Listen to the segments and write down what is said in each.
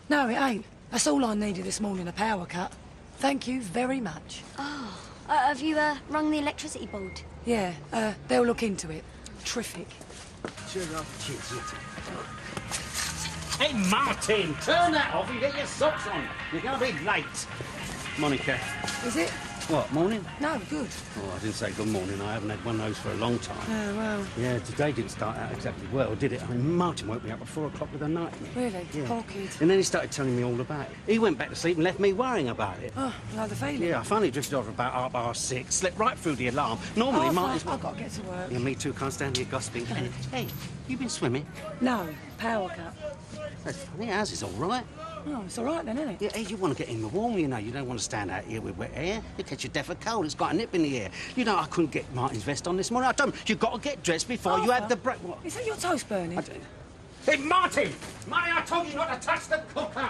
No, it ain't. That's all I needed this morning, a power cut. Thank you very much. Oh, have you rung the electricity board? Yeah, they'll look into it. Terrific. Cheers. Hey, Martin, turn that off and get your socks on. You're going to be late. Monica. Is it? What, morning? No, good. Oh, I didn't say good morning. I haven't had one of those for a long time. Oh, well. Yeah, today didn't start out exactly well, did it? I mean, Martin woke me up at 4 o'clock with a nightmare. Really? Yeah. Poor kid. And then he started telling me all about it. He went back to sleep and left me worrying about it. Oh, another feeling. Yeah, I finally drifted off about 6:30, slept right through the alarm. Normally, Martin's... I've got to get to work. Yeah, me too. Can't stand your gossiping. Hey, you been swimming? No, power cut. That's funny. Ours is all right. Oh, it's all right then, isn't it? Yeah, hey, you want to get in the warm, you know. You don't want to stand out here with wet air. You catch your death of cold. It's got a nip in the air. You know, I couldn't get Martin's vest on this morning. I told him, you've got to get dressed before you have the break. What? Is that your toast burning? Hey, Martin! Martin, I told you not to touch the cooker!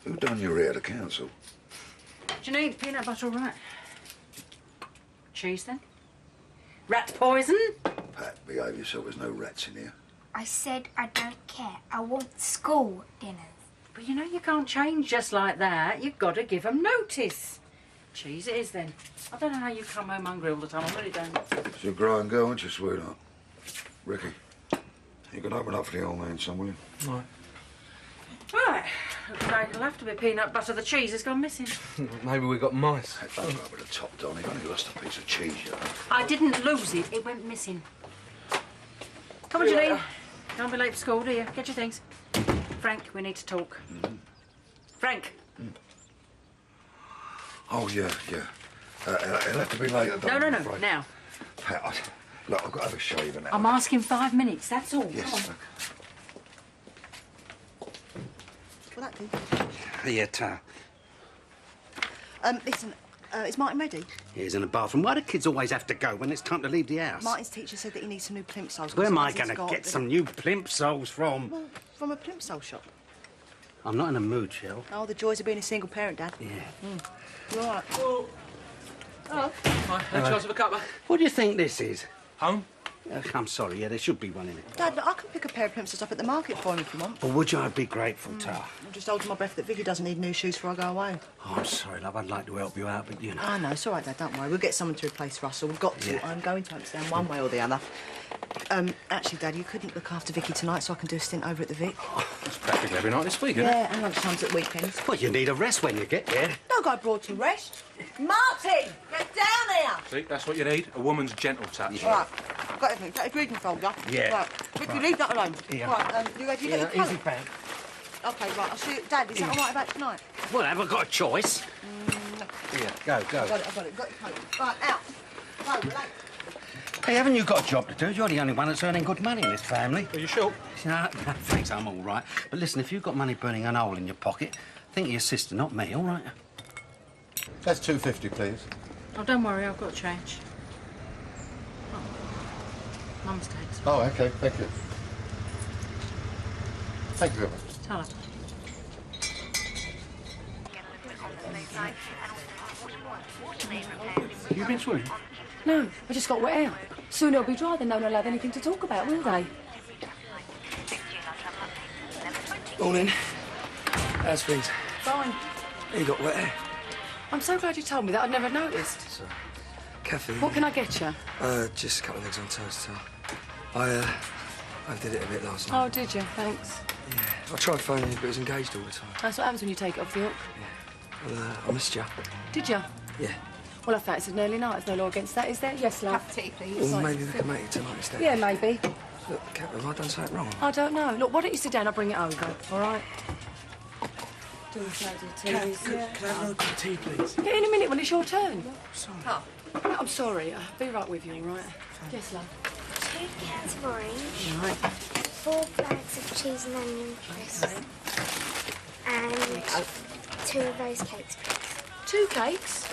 Who done your hair, the council? Do you need peanut butter or rat? Cheese, then? Rat poison? Pat, behave yourself. There's no rats in here. I said I don't care. I want school dinners. But you know you can't change just like that. You've got to give them notice. Cheese it is, then. I don't know how you come home hungry all the time. I really don't. She's a growing girl, aren't you, sweetheart? Ricky, you can open up for the old man, son, will you? Right. Right. Looks like it'll have to be peanut butter. The cheese has gone missing. Maybe we got mice. Hey, don't go over the top, Don. You've only lost a piece of cheese, you know. I didn't lose it. It went missing. Come on, Janine. Don't be late for school, do you? Get your things. Frank, we need to talk. Frank. Oh, yeah. It'll have to be later, Don. No. I'm afraid. Now. Pat, look, I've got to have a shave and that. I'm asking 5 minutes, that's all. Yes, look. Will that do? Yeah, Ta. Listen, is Martin ready? He's in the bathroom. Why do kids always have to go when it's time to leave the house? Martin's teacher said that he needs some new plimsolls. Where am I going to get some new plimsolls from? Well, from a plimsoll shop. I'm not in a mood, Shell. Oh, the joys of being a single parent, Dad. Yeah. You all right? Oh. Hello. Hi, no chance of a cuppa? What do you think this is? Home? I'm sorry, yeah, there should be one in it. Dad, look, I can pick a pair of plimsolls up at the market for him if you want. Well, would you? I'd be grateful, Ta. I'm just holding my breath that Vicky doesn't need new shoes before I go away. Oh, I'm sorry, love. I'd like to help you out, but you know. I know, it's all right, Dad, don't worry. We'll get someone to replace Russell. We've got to. Yeah. I'm going to understand one way or the other. Actually, Dad, you couldn't look after Vicky tonight, so I can do a stint over at the Vic. It's practically every night this week, isn't it? Yeah, and lunchtimes at weekends. Well, you need a rest when you get there. No guy brought to rest. Martin, get down here! See, that's what you need, a woman's gentle touch. All right, I've got everything. Take a greeting folder. Yeah. Right, Vicky, leave that alone. Yeah. Right, you ready? You Yeah, get your easy, colour? pal. OK, right, I'll see you. Dad, is that all right about tonight? Well, have I got a choice? Yeah, go. I've got it, got your coat. Right, out. Go, relax. Hey, haven't you got a job to do? You're the only one that's earning good money in this family. Are you sure? No, thanks, I'm all right. But listen, if you've got money burning a hole in your pocket, think of your sister, not me, all right? That's £2.50, please. Oh, don't worry, I've got change. Oh. Mum's takes. Oh, OK, thank you. Thank you very much. Tell her. You been swimming? No, I just got wet out. Soon it'll be dry, then no one will have anything to talk about, will they? Morning. How's things? Fine. You got wet hair? I'm so glad you told me that. I'd never noticed. So, caffeine. What can I get you? Just a couple of eggs on toast. I did it a bit last night. Oh, did you? Thanks. Yeah. I tried phoning you, but it was engaged all the time. That's what happens when you take it off the hook. Well, I missed you. Did you? Yeah. Well, I thought it's an early night. There's no law against that, is there? Yes, love. Cup of tea, please. Well, maybe we can make it tonight instead. Yeah, maybe. Look, Kat, have I done something wrong? I don't know. Look, why don't you sit down? I'll bring it over, all right? Do a tea, Can I have another cup of tea, please? Yeah, in a minute when it's your turn. Sorry. Oh, I'm sorry. I'll be right with you, all right? Yes, love. 2 cans of orange. Right. 4 bags of cheese and onion crisps. And 2 of those cakes, please. 2 cakes?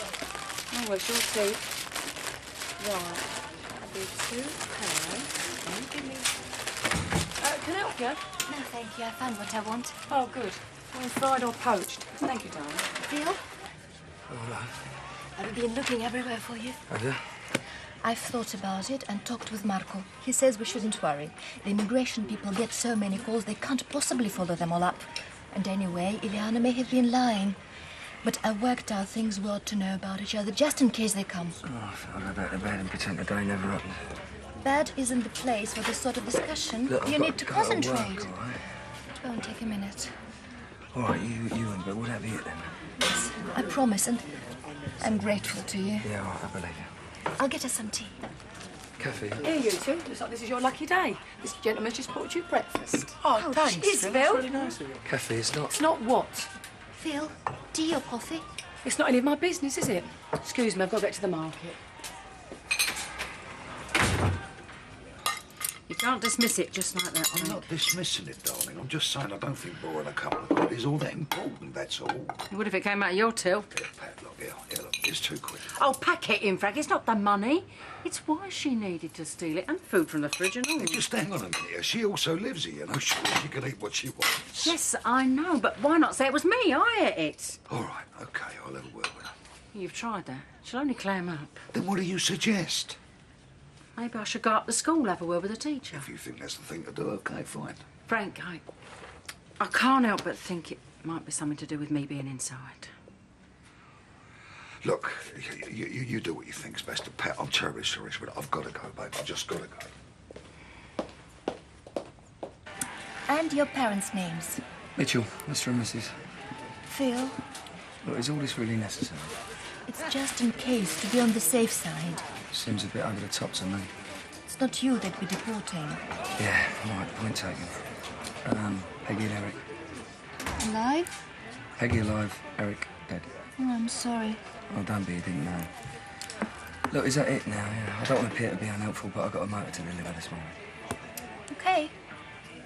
Oh, well, sure tea. Right. That'll be 2 pounds. Give me... can I help you? No, thank you. I found what I want. Oh, good. Well, fried or poached? Thank you, darling. Deal? Oh, no. I've been looking everywhere for you. Have you? I've thought about it and talked with Marco. He says we shouldn't worry. The immigration people get so many calls they can't possibly follow them all up. And anyway, Ileana may have been lying. But I worked out things we ought to know about each other, just in case they come. Oh, I'll go back to bed and pretend the day never happened. Bed isn't the place for this sort of discussion. Look, You need to go concentrate. work, all right? It won't take a minute. All right, you and but will that be it then? Yes, I promise, and I'm grateful to you. Yeah, all right, I believe you. I'll get us some tea. Cafe. Here, you two. Looks like this is your lucky day. This gentleman's just brought you breakfast. Oh, thanks. cheers, Phil. Phil. That's really nice of you. Cafe, it's not. It's not what? Phil, tea or coffee? It's not any of my business, is it? Excuse me, I've got to get to the market. You can't dismiss it just like that, I'm Frank. not dismissing it, darling. I'm just saying I don't think borrowing a couple of quid is all that important, that's all. You would if it came out of your till. Here, Pat, look, here, look, it's 2 quid. Oh, pack it in, Frank. It's not the money. It's why she needed to steal it, and food from the fridge and all. Hey, just hang on a minute. She also lives here, you know. Sure, she can eat what she wants. Yes, I know, but why not say it was me? I ate it. All right, OK, I'll have a word with her. You've tried that. She'll only clam up. Then what do you suggest? Maybe I should go up to school, have a word with the teacher. If you think that's the thing to do, OK, fine. Frank, I can't help but think it might be something to do with me being inside. Look, you do what you think's best. Pat, I'm terribly sorry, but I've got to go, babe. I've just got to go. And your parents' names? Mitchell, Mr. and Mrs. Phil, Look, is all this really necessary? it's just in case, to be on the safe side. Seems a bit over the top to me. It's not you that we're deporting. Yeah, all right, point taken. Peggy and Eric. Alive? Peggy alive, Eric dead. Oh, I'm sorry. Oh, don't be, you didn't know. Look, is that it now? Yeah, I don't want to appear to be unhelpful, but I've got a motor to deliver this morning. Okay.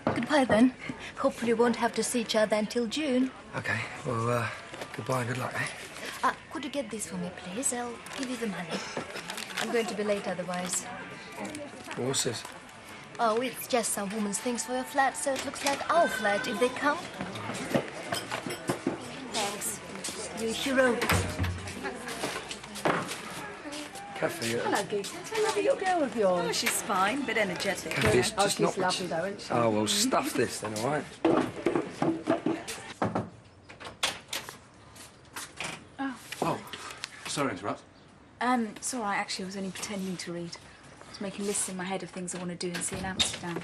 Goodbye, then. Hopefully we won't have to see each other until June. OK, well, goodbye and good luck, eh? Could you get this for me, please? I'll give you the money. I'm going to be late otherwise. What's this? Oh, it's just some woman's things for your flat, so it looks like our flat if they come. Thanks. You're a hero. Cafe, Hello, Geeta. Tell me about your girl of yours. Oh, she's fine, but energetic. Cafe, it's Oh, just she's not... lovely, though, isn't she? Oh, well, stuff this then, all right? Oh, sorry to interrupt. It's all right, actually. I was only pretending to read. I was making lists in my head of things I want to do and see in Amsterdam. Do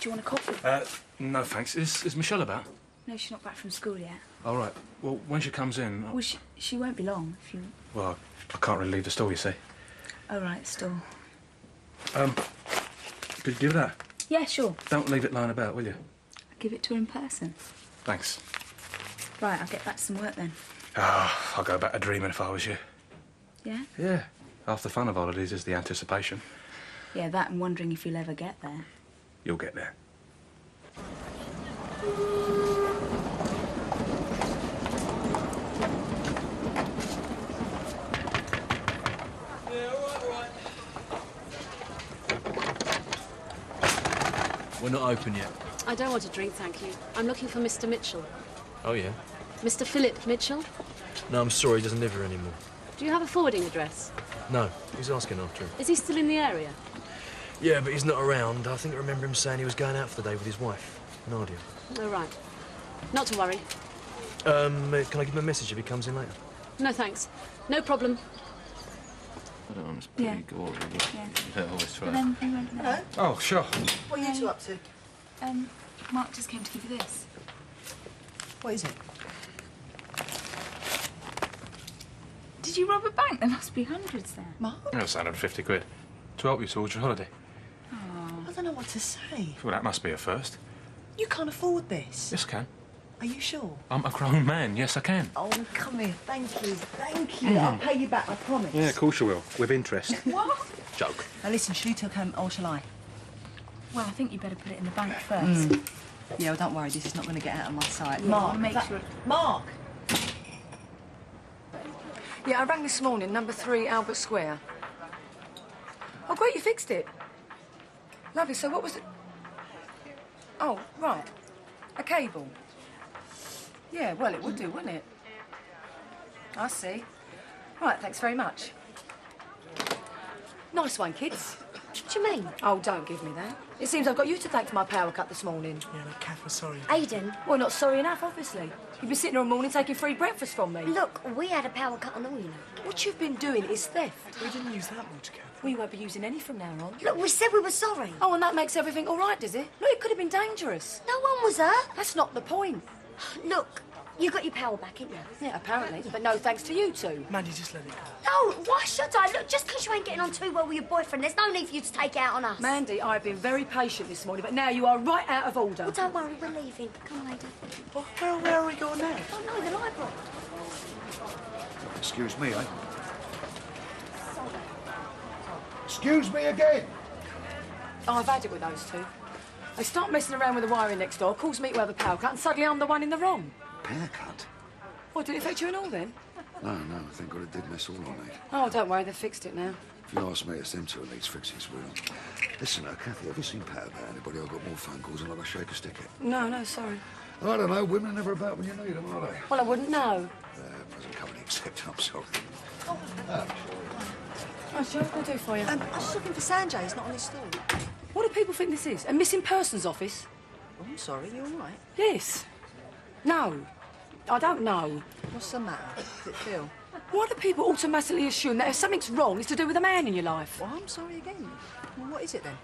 you want a coffee? No, thanks. Is Michelle about? No, she's not back from school yet. All right. Well, when she comes in... Well, she won't be long, if you... Well, I can't really leave the store, you see. Oh, right, still. Could you give it her? Yeah, sure. Don't leave it lying about, will you? I'll give it to her in person. Thanks. Right, I'll get back to some work then. Oh, I'll go back to dreaming if I was you. Yeah? Yeah. Half the fun of holidays is the anticipation. Yeah, that and wondering if you'll ever get there. You'll get there. We're not open yet. I don't want a drink, thank you. I'm looking for Mr. Mitchell. Oh, yeah? Mr. Philip Mitchell? No, I'm sorry, he doesn't live here anymore. Do you have a forwarding address? No, he's asking after him. Is he still in the area? Yeah, but he's not around. I think I remember him saying he was going out for the day with his wife, Nadia. Oh, right. Not to worry. Can I give him a message if he comes in later? No, thanks. No problem. I don't know, it's pretty gory. Yeah, always try. Hello? Oh, sure. What are you two up to? Mark just came to give you this. What is it? Did you rob a bank? There must be hundreds there. Mark? That's 150 quid. To help you towards your holiday. I don't know what to say. Well, that must be a first. You can't afford this. Yes, I can. Are you sure? I'm a grown man. Yes, I can. Oh, come here. Thank you. Thank you. I'll pay you back, I promise. Yeah, of course you will. With interest. What? Joke. Now, listen, shall you two come or shall I? Well, I think you better put it in the bank first. Yeah, well, don't worry. This is not going to get out of my sight. Yeah, Mark, I'll make sure... Mark! Yeah, I rang this morning, number 3 Albert Square. Oh, great, you fixed it. Lovely, so what was it? Oh, right. A cable. Yeah, well, it would do, wouldn't it? I see. Right, thanks very much. Nice one, kids. What do you mean? Oh, don't give me that. It seems I've got you to thank for my power cut this morning. Yeah, no, Kath, we're sorry. Aiden. Well, not sorry enough, obviously. You've been sitting all morning taking free breakfast from me. Look, we had a power cut and all, you know. What you've been doing is theft. We didn't use that much, Kath. We won't be using any from now on. Look, we said we were sorry. Oh, and that makes everything all right, does it? Look, it could have been dangerous. No one was hurt. That's not the point. Look, you got your power back, didn't you? Yeah, apparently. But no thanks to you two. Mandy, just let it go. No, why should I? Look, just because you ain't getting on too well with your boyfriend, there's no need for you to take it out on us. Mandy, I've been very patient this morning, but now you are right out of order. Well, don't worry, we're leaving. Come on, Aiden. Well, where are we going now? Oh, no, the library. Excuse me, eh? Excuse me again. Oh, I've had it with those two. They start messing around with the wiring next door, calls me to have a power cut, and suddenly I'm the one in the wrong. Power cut? What, did it affect you and all then? No, thank God it did mess all on me. Oh, don't worry, they've fixed it now. If you ask me, it's them two who needs fixing as well. Listen, Kathy, have you seen Pat about anybody? I've got more phone calls than I've a shake a stick at. No, sorry. I don't know, women are never about when you need them, are they? Well, I wouldn't know. Present company accepted, I'm sorry. Oh, sure, what can I do for you? I was just looking for Sanjay. He's not on his stall. What do people think this is? A missing persons office? Oh, I'm sorry. You all right? Yes. No. I don't know. What's the matter? Does it feel? Why do people automatically assume that if something's wrong, it's to do with a man in your life? Well, I'm sorry again. Well, what is it then?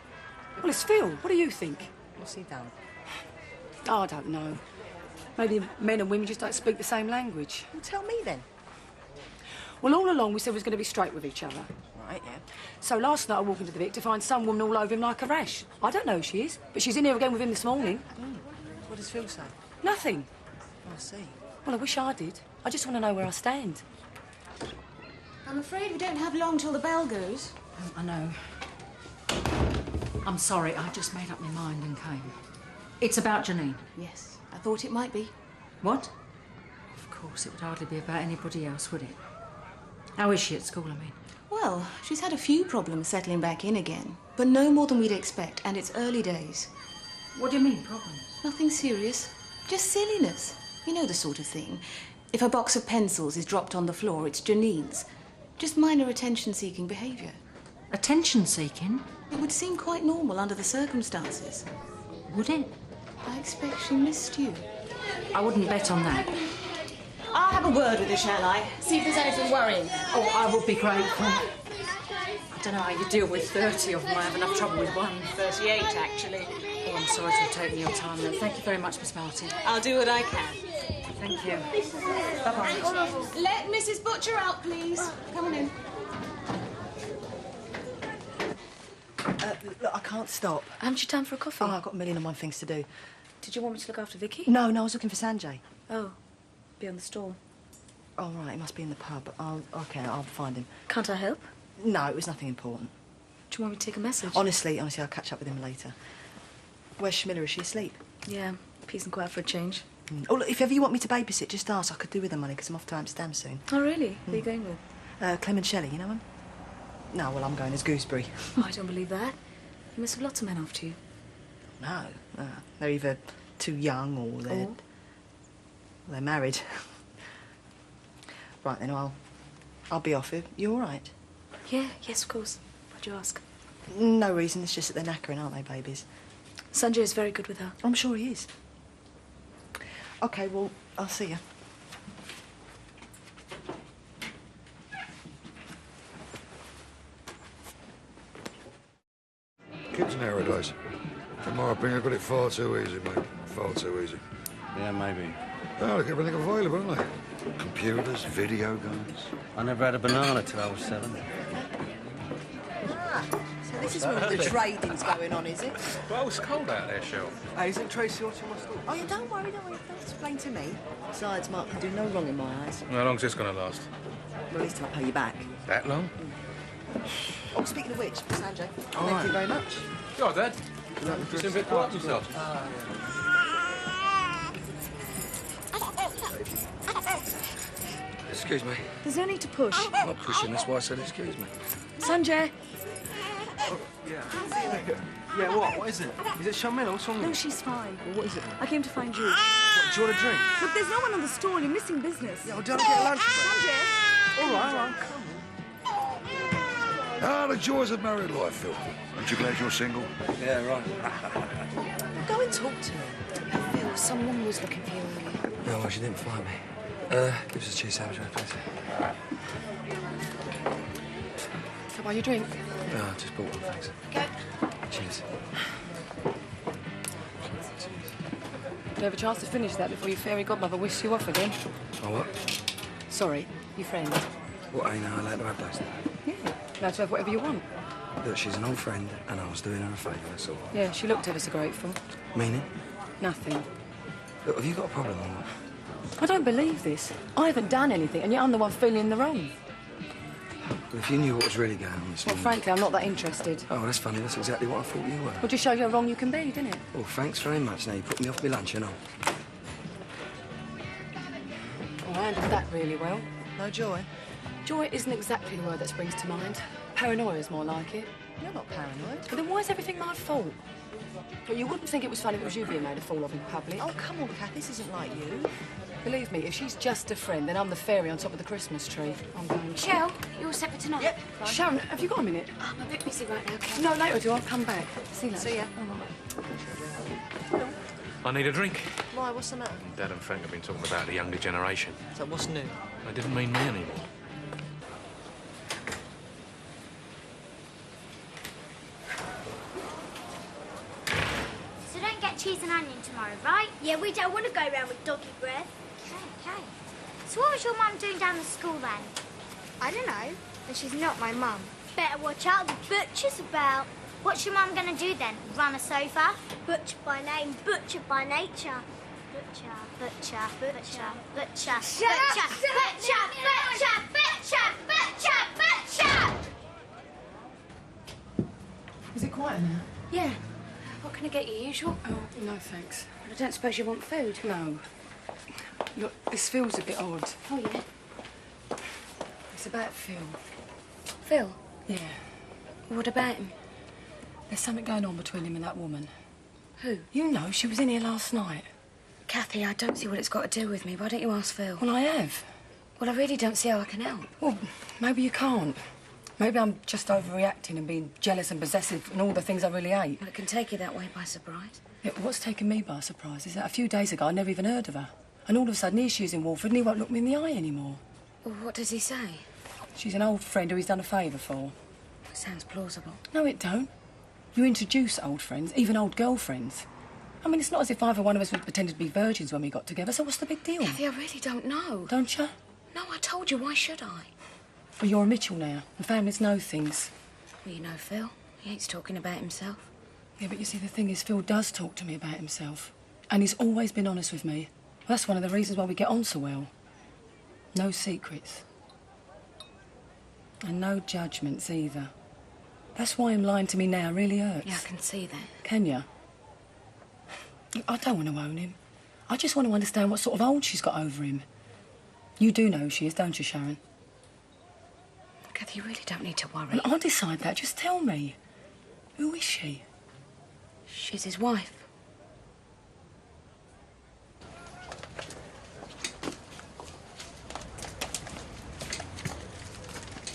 Well, it's Phil. What do you think? What's he done? Oh, I don't know. Maybe men and women just don't speak the same language. Well, tell me then. Well, all along we said we was going to be straight with each other. Right, yeah. So last night I walked into the Vic to find some woman all over him like a rash. I don't know who she is, but she's in here again with him this morning. What does Phil say? Nothing. Oh, I see. Well, I wish I did. I just want to know where I stand. I'm afraid we don't have long till the bell goes. I know. I'm sorry, I just made up my mind and came. It's about Janine. Yes, I thought it might be. What? Of course, it would hardly be about anybody else, would it? How is she at school, I mean? Well, she's had a few problems settling back in again, but no more than we'd expect, and it's early days. What do you mean, problems? Nothing serious, just silliness. You know the sort of thing. If a box of pencils is dropped on the floor, it's Janine's. Just minor attention-seeking behaviour. Attention-seeking? It would seem quite normal under the circumstances. Would it? I expect she missed you. I wouldn't bet on that. I'll have a word with her, shall I? See if there's anything worrying. Oh, I would be grateful. I don't know how you deal with 30 of them. I have enough trouble with one. 38, actually. Oh, I'm sorry to have taken your time, then. Thank you very much, Miss Martin. I'll do what I can. Thank you. Bye-bye. Let Mrs. Butcher out, please. Come on in. Look, I can't stop. Haven't you time for a coffee? Oh, I've got a million and one things to do. Did you want me to look after Vicky? No, I was looking for Sanjay. Oh, be on the stall. Oh, right, he must be in the pub. I'll find him. Can't I help? No, it was nothing important. Do you want me to take a message? Honestly, I'll catch up with him later. Where's Shamila? Is she asleep? Yeah, peace and quiet for a change. Oh, look, if ever you want me to babysit, just ask. I could do with the money, because I'm off to Amsterdam soon. Oh, really? Who are you going with? Clem and Shelley, you know them? No, well, I'm going as Gooseberry. Oh, I don't believe that. You must have lots of men after you. No, they're either too young or they're married. Right, then I'll be off. You all right? Yeah, yes, of course. Why'd you ask? No reason, it's just that they're knackering, aren't they, babies? Sanjay is very good with her. I'm sure he is. OK, well, I'll see you. Kids nowadays. In my opinion, I've got it far too easy, mate. Far too easy. Yeah, maybe. Oh, look, everything available, haven't they? Computers, video games. I never had a banana till I was 7. So this is where all the trading's going on, is it? Well, it's cold out there, Cheryl. Hey, isn't Tracy watching my store? Oh, yeah, don't worry. Don't explain to me. Besides, Mark can do no wrong in my eyes. How long's this going to last? Well, at least I'll pay you back. That long? Oh, speaking of which, Sanjay, All thank right. you very much. Yeah, Dad. You seem a bit quiet yourself. Excuse me. There's no need to push. I'm not pushing, that's why I said excuse me. Sanjay. Yeah, what? What is it? Is it Shamila? What's wrong with No, you? she's fine. Well, what is it? I came to find you. What, do you want a drink? Look, there's no one on the stall. You're missing business. Yeah, well, do you want to get lunch? Sanjay. All right, come on. Ah, the joys of married life, Phil. Aren't you glad you're single? Yeah, right. Well, go and talk to her. Phil, someone was looking for you earlier. No, well, she didn't find me. Give us a cheese sandwich, please. Can I buy you a drink? No, I just bought one, thanks. Go. Cheers. Do you have a chance to finish that before your fairy godmother whisks you off again? Oh, what? Sorry, your friend. What, ain't I allowed to have those? Yeah, allowed to have whatever you want. Look, she's an old friend, and I was doing her a favour, that's all. Yeah, she looked ever so grateful. Meaning? Nothing. Look, have you got a problem or what? I don't believe this. I haven't done anything, and yet I'm the one feeling in the wrong. Well, if you knew what was really going on this Well, morning... frankly, I'm not that interested. Oh, that's funny. That's exactly what I thought you were. Well, just show you how wrong you can be, didn't it? Well, thanks very much. Now, you put me off my lunch and all. Well, I handled that really well. No joy. Joy isn't exactly the word that springs to mind. Paranoia is more like it. You're not paranoid. But then why is everything my fault? Well, you wouldn't think it was funny if it was you being made a fool of in public. Oh, come on, Kath. This isn't like you. Believe me, if she's just a friend, then I'm the fairy on top of the Christmas tree. I'm going. Shell, you're all set for tonight? Yep. Sharon, have you got a minute? I'm a bit busy right now, okay? No, later, do. I'll come back. See you later. See ya. I need a drink. Why? What's the matter? Dad and Frank have been talking about the younger generation. So what's new? They didn't mean me anymore. So don't get cheese and onion tomorrow, right? Yeah, we don't want to go around with doggy breath. Okay. So what was your mum doing down the school then? I don't know. And she's not my mum. Better watch out, the butcher's about. What's your mum gonna do then? Run a sofa? Butcher by name, butcher by nature. Butcher, butcher, butcher, butcher, butcher, butcher, butcher, butcher, butcher. Is it quieter now? Yeah. What can I get you, usual? Oh, no, thanks. I don't suppose you want food? No. Look, this feels a bit odd. Oh, yeah? It's about Phil. Phil? Yeah. What about him? There's something going on between him and that woman. Who? You know, she was in here last night. Kathy, I don't see what it's got to do with me. Why don't you ask Phil? Well, I have. Well, I really don't see how I can help. Well, maybe you can't. Maybe I'm just overreacting and being jealous and possessive and all the things I really hate. Well, it can take you that way by surprise. Yeah, what's taken me by surprise is that a few days ago I never even heard of her. And all of a sudden here she is in Walford and he won't look me in the eye anymore. Well, what does he say? She's an old friend who he's done a favour for. That sounds plausible. No, it don't. You introduce old friends, even old girlfriends. I mean, it's not as if either one of us would pretend to be virgins when we got together, so what's the big deal? Kathy, I really don't know. Don't you? No, I told you. Why should I? Well, you're a Mitchell now, and families know things. Well, you know Phil. He hates talking about himself. Yeah, but you see, the thing is, Phil does talk to me about himself. And he's always been honest with me. Well, that's one of the reasons why we get on so well. No secrets. And no judgments either. That's why him lying to me now really hurts. Yeah, I can see that. Can you? I don't want to own him. I just want to understand what sort of hold she's got over him. You do know who she is, don't you, Sharon? Kathy, you really don't need to worry. Well, I'll decide that. Just tell me. Who is she? She's his wife.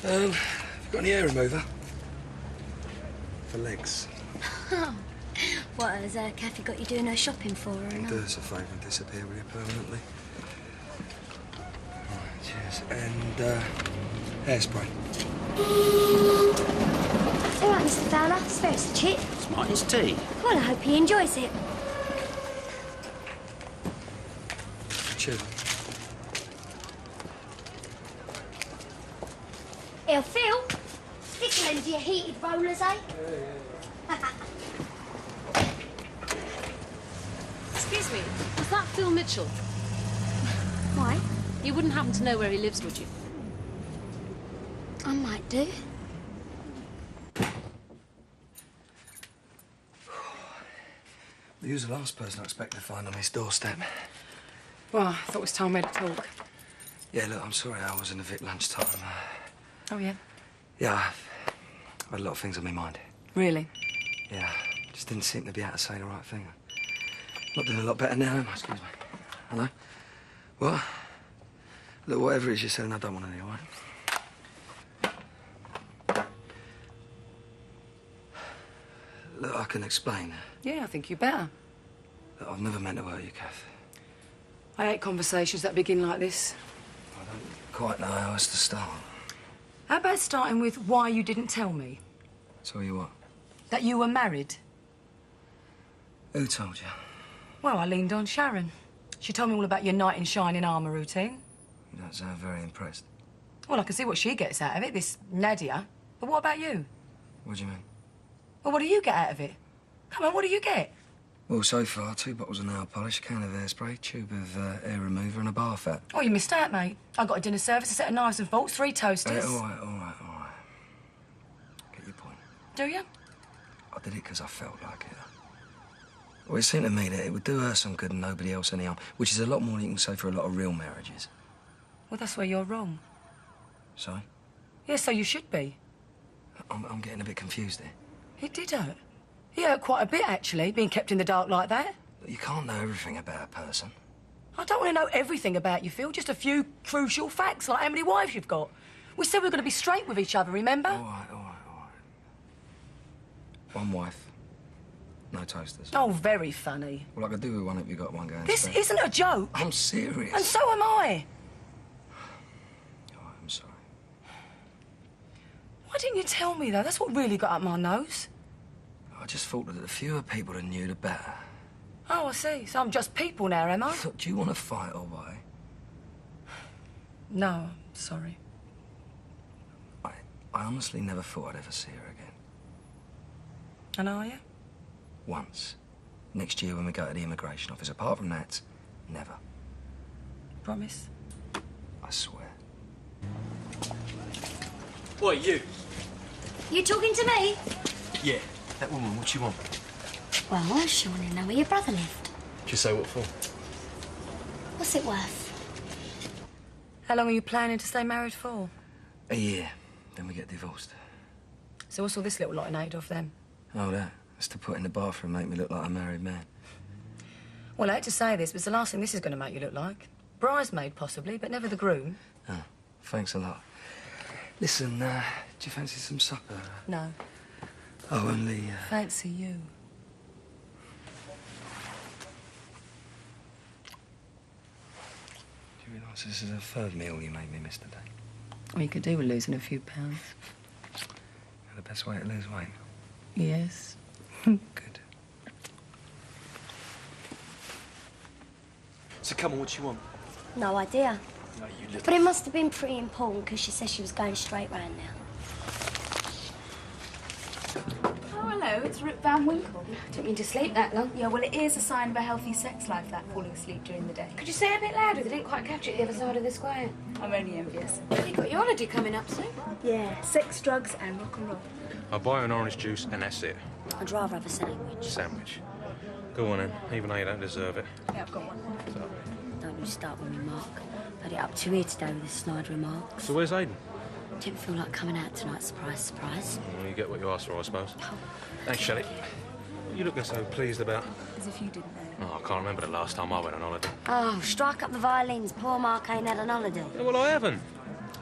Have you got any hair remover? For legs. What, has Kathy got you doing her shopping for her? Do us a favour and disappear with you permanently. Right, cheers. And, hairspray. It's all right, Mr. Fowler. It's very legit. It's Martin's tea. Well, I hope he enjoys it. Cheers. Here, Phil. Stick into your heated rollers, eh? Excuse me, was that Phil Mitchell? Why? You wouldn't happen to know where he lives, would you? I might do. He was the last person I expected to find on his doorstep. Well, I thought it was time we had a talk. Yeah, look, I'm sorry I wasn't a Vic lunchtime. Oh, yeah? Yeah, I've had a lot of things on my mind. Really? Yeah, just didn't seem to be able to say the right thing. Not doing a lot better now, am I? Excuse me. Hello? What? Look, whatever it is you're saying, I don't want any, all right? Look, I can explain. Yeah, I think you better. Look, I've never meant to hurt you, Kath. I hate conversations that begin like this. I don't quite know how else to start. How about starting with why you didn't tell me? Tell you what. That you were married? Who told you? Well, I leaned on Sharon. She told me all about your knight in shining armour routine. You don't sound very impressed. Well, I can see what she gets out of it, this Nadia. But what about you? What do you mean? Well, what do you get out of it? Come on, what do you get? Well, so far, 2 bottles of nail polish, a can of hairspray, tube of hair remover and a bar fat. Oh, you missed out, mate. I got a dinner service, a set of knives and forks, 3 toasters. All right. Get your point. Do you? I did it because I felt like it. Well, it seemed to me that it would do her some good and nobody else any harm, which is a lot more than you can say for a lot of real marriages. Well, that's where you're wrong. So? Yeah, so you should be. I'm getting a bit confused here. It did hurt. It hurt quite a bit, actually, being kept in the dark like that. You can't know everything about a person. I don't want to know everything about you, Phil. Just a few crucial facts, like how many wives you've got. We said we were going to be straight with each other, remember? All right. 1 wife. No toasters. Oh, very funny. Well, I could do with one if you got one going. This straight. isn't a joke. I'm serious. And so am I. All right, I'm sorry. Why didn't you tell me, though? That's what really got up my nose. I just thought that the fewer people that knew, the better. Oh, I see. So I'm just people now, am I? Look, do you want to fight or what? No, I'm sorry. I honestly never thought I'd ever see her again. And are you? Once. Next year when we go to the immigration office. Apart from that, never. Promise? I swear. What, you? You talking to me? Yeah, that woman, what you want? Well, she wanted to know where your brother lived. Did you say what for? What's it worth? How long are you planning to stay married for? A year. Then we get divorced. So what's all this little lot in aid of, then? Oh, that. That's to put in the bathroom, make me look like a married man. Well, I hate to say this, but it's the last thing this is going to make you look like. Bridesmaid, possibly, but never the groom. Oh, thanks a lot. Listen, do you fancy some supper? No. Oh, only... Fancy you. Do you realise this is the 3rd meal you made me miss today? Well, you could do with losing a few pounds. The best way to lose weight. Yes. Good. So come on, what you want? No idea. No, you little... But it must have been pretty important because she said she was going straight round now. Oh, hello, it's Rip Van Winkle. Didn't mean to sleep that long. Yeah, well, it is a sign of a healthy sex life, that falling asleep during the day. Could you say it a bit louder? They didn't quite catch it the other side of the square. I'm only envious. You've got your holiday coming up soon. Yeah, sex, drugs, and rock and roll. I'll buy an orange juice and that's it. I'd rather have a sandwich. Sandwich. Go on then, even though you don't deserve it. Yeah, I've got one. Don't you start with me, Mark. Had it up to here today with the snide remarks. So where's Aiden? Didn't feel like coming out tonight, surprise, surprise. Well, you get what you asked for, I suppose. Thanks, Shelley. What are you looking so pleased about? As if you didn't know. Oh, I can't remember the last time I went on holiday. Oh, strike up the violins. Poor Mark ain't had an holiday. Yeah, well, I haven't.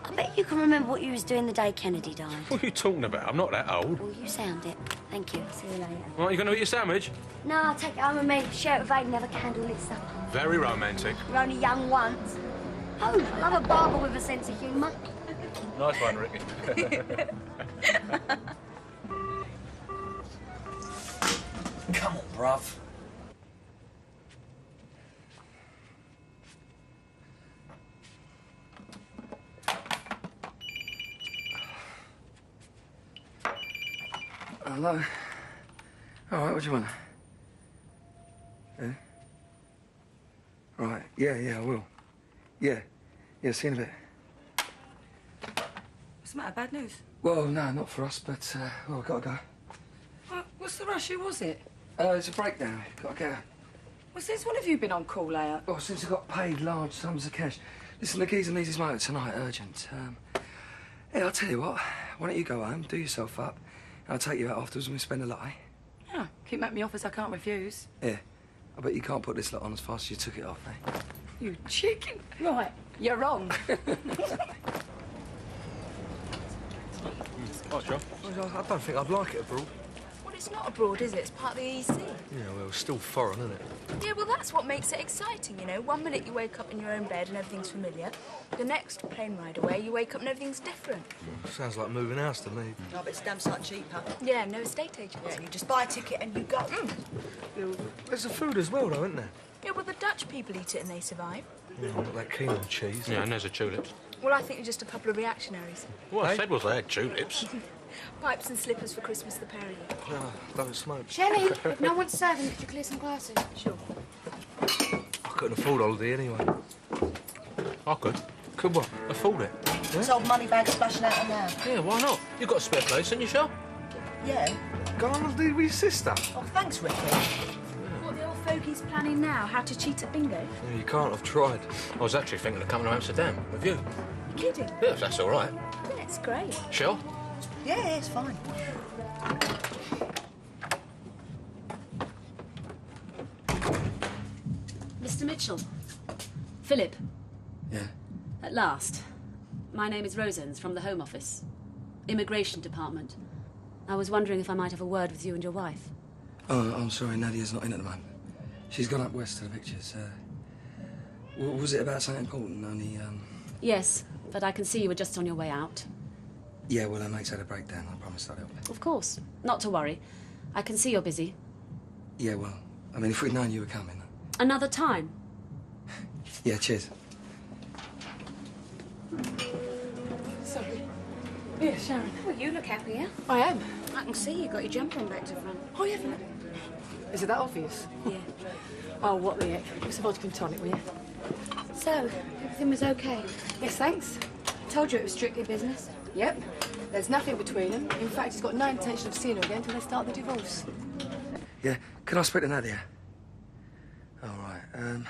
I bet you can remember what you was doing the day Kennedy died. What are you talking about? I'm not that old. Well, you sound it. Thank you. See you later. Right, you going to eat your sandwich? No, I'll take it home with me. Share it with Aiden, have a candlelit supper. Very romantic. You're only young once. Oh, I love a barber with a sense of humour. Nice one, Ricky. Come on, bruv. Hello? All right, what do you want? Yeah? Right, yeah, I will. Yeah, see you in a bit. What's the matter? Bad news? Well, no, not for us, but, well, I've got to go. What's the rush? Who was it? It's a breakdown. Got to go. Well, since when have you been on call out? Well, since I got paid large sums of cash. Listen, the geezer needs his motor tonight, urgent. Yeah, I'll tell you what. Why don't you go home, do yourself up, and I'll take you out afterwards and we spend a lot, eh? Yeah, keep making me offers I can't refuse. Yeah. I bet you can't put this lot on as fast as you took it off, eh? You chicken. Right, you're wrong. Oh, John. I don't think I'd like it abroad. What It's not abroad, is it? It's part of the EC. Yeah, well, it's still foreign, isn't it? Yeah, well, that's what makes it exciting, you know. One minute you wake up in your own bed and everything's familiar. The next plane ride away, you wake up and everything's different. Sounds like moving house to me. No, but it's damn sight cheaper. Yeah, no estate agents. Yeah, you just buy a ticket and you go. Yeah, there's the food as well, though, isn't there? Yeah, well, the Dutch people eat it and they survive. Yeah, I'm not that keen on cheese. Yeah, and there's the tulips. Well, I think you're just a couple of reactionaries. What I said was they had tulips. Pipes and slippers for Christmas, the pair of you. Oh, don't smoke. Shelley, if no one's serving, could you clear some glasses? Sure. I couldn't afford holiday anyway. I could. Could what? Afford it. It's old money bag splashing out now. Yeah, why not? You've got a spare place in your shop. Yeah. Go on holiday with your sister. Oh, thanks, Ricky. What the old fogey's planning now? How to cheat at bingo? Yeah, you can't have tried. I was actually thinking of coming to Amsterdam with you. You're kidding? Yeah, if that's all right. Yeah, it's great. Sure? Yeah, it's fine. Mr. Mitchell. Philip. Yeah? At last. My name is Rosens from the Home Office. Immigration Department. I was wondering if I might have a word with you and your wife. Oh, I'm sorry, Nadia's not in at the moment. She's gone up west to the pictures. Was it about something important? Only, Yes, but I can see you were just on your way out. Yeah, well, her mate's had a breakdown. I promised I'd help her. Of course. Not to worry. I can see you're busy. Yeah, well, I mean, if we'd known you were coming. Another time. Yeah, cheers. Sorry. Yeah, Sharon. Well, you look happier. I am. I can see you got your jumper on back to front. Oh, you haven't? Is it that obvious? Yeah. Oh, what the heck? Give us a vodka and tonic, will you? So, everything was okay? Yes, thanks. Told you it was strictly business. Yep. There's nothing between them. In fact, he's got no intention of seeing her again until they start the divorce. Yeah, can I speak to Nadia? All right,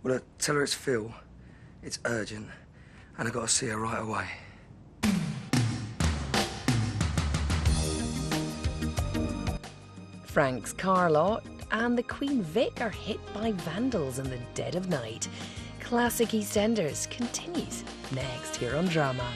well, tell her it's Phil. It's urgent, and I've got to see her right away. Frank's car lot and the Queen Vic are hit by vandals in the dead of night. Classic Eastenders continues next here on Drama.